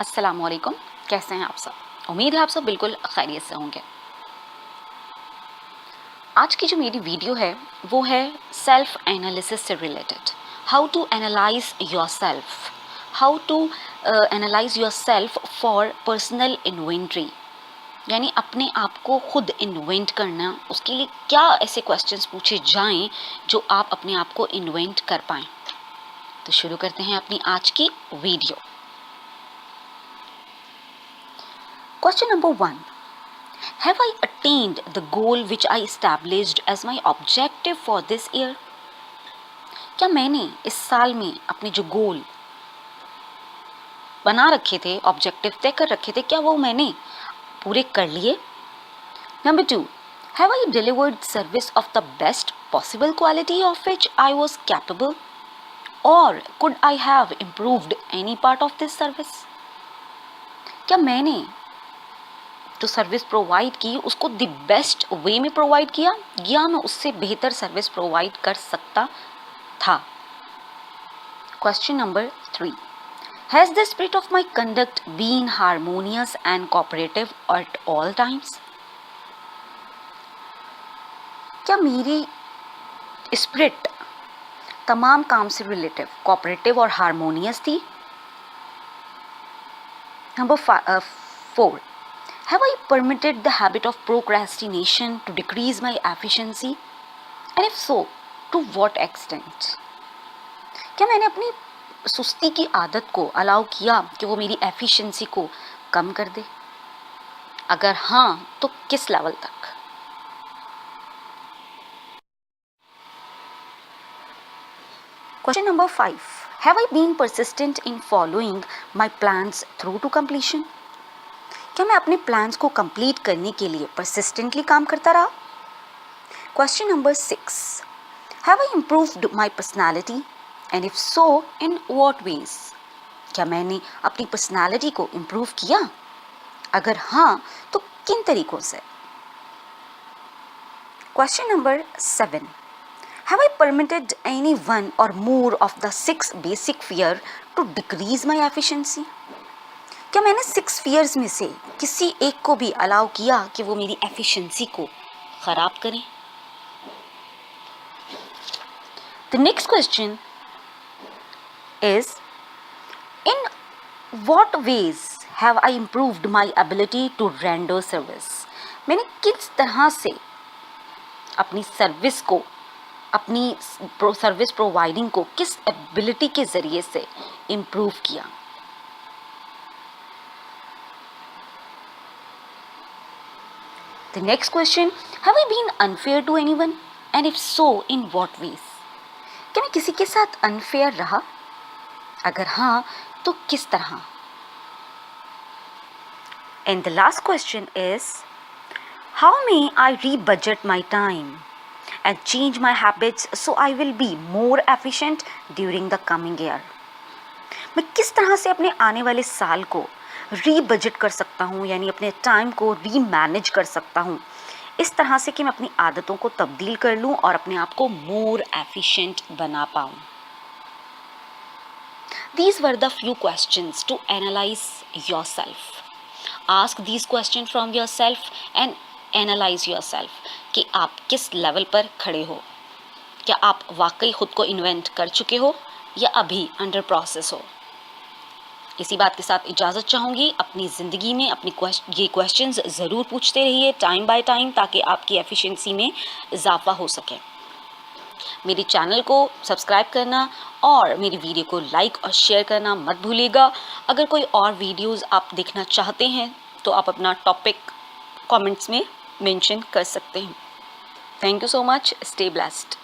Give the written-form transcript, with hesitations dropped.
अस्सलामुअलैकुम, कैसे हैं आप सब? उम्मीद है आप सब बिल्कुल खैरियत से होंगे। आज की जो मेरी वीडियो है वो है सेल्फ एनालिसिस से related. How to analyse yourself, how to analyse yourself for personal inventory, यानी अपने आप को खुद इन्वेंट करना। उसके लिए क्या ऐसे क्वेश्चंस पूछे जाएं जो आप अपने आप को इन्वेंट कर पाएँ। तो शुरू करते हैं अपनी आज की video. Question number 1. Have I attained the goal which I established as my objective for this year? क्या मैंने इस साल में अपने जो गोल बना रखे थे, ऑब्जेक्टिव तय कर रखे थे, क्या वो मैंने पूरे कर लिए? Number 2. Have I delivered service of the best possible quality of which I was capable? Or could I have improved any part of this service? क्या मैंने जो सर्विस प्रोवाइड की उसको द बेस्ट वे में प्रोवाइड किया या मैं उससे बेहतर सर्विस प्रोवाइड कर सकता था? Question number 3. Has the spirit of my conduct been harmonious and cooperative at all times? क्या मेरी स्पिरिट तमाम काम से रिलेटिव, कोऑपरेटिव और हारमोनियस थी? Number 4. Have I permitted the habit of procrastination to decrease my efficiency? And if so, to what extent? क्या मैंने अपनी सुस्ती की आदत को अलाउ किया कि वो मेरी एफिशिएंसी को कम कर दे? अगर हाँ, तो किस लेवल तक? Question number 5. Have I been persistent in following my plans through to completion? क्या मैं अपने प्लान्स को कंप्लीट करने के लिए परसिस्टेंटली काम करता रहा? Question number 6. Have I improved my personality and if so in what ways? क्या मैंने अपनी पर्सनैलिटी को इम्प्रूव किया? अगर हाँ, तो किन तरीकों से? Question number 7. Have I permitted any one or more of the 6 basic fear to decrease my efficiency? क्या मैंने 6 फियर्स में से किसी एक को भी अलाउ किया कि वो मेरी एफिशिएंसी को खराब करें? The next question is in what ways have I improved my ability to render service? मैंने किस तरह से अपनी सर्विस को, अपनी सर्विस प्रोवाइडिंग को किस एबिलिटी के ज़रिए से इम्प्रूव किया? The next question, have I been unfair to anyone? And if so, in what ways? क्या मैं किसी के साथ unfair रहा? अगर हाँ, तो किस तरह? And the last question is, how may I rebudget my time and change my habits so I will be more efficient during the coming year? मैं किस तरह से अपने आने वाले साल को रीबजट कर सकता हूँ, यानी अपने टाइम को रीमैनेज कर सकता हूँ इस तरह से कि मैं अपनी आदतों को तब्दील कर लूँ और अपने आप को मोर एफिशिएंट बना पाऊँ. These were the few questions to analyze yourself. Ask these questions from yourself and analyze yourself कि आप किस लेवल पर खड़े हो. क्या आप वाकई खुद को इन्वेंट कर चुके हो या अभी अंडर प्रोसेस हो? इसी बात के साथ इजाज़त चाहूँगी. अपनी ज़िंदगी में ये क्वेश्चंस ज़रूर पूछते रहिए टाइम बाय टाइम, ताकि आपकी एफिशिएंसी में इजाफा हो सके. मेरे चैनल को सब्सक्राइब करना और मेरी वीडियो को लाइक और शेयर करना मत भूलिएगा. अगर कोई और वीडियोज़ आप देखना चाहते हैं तो आप अपना टॉपिक कमेंट्स में मेंशन कर सकते हैं. Thank you so much. Stay blessed.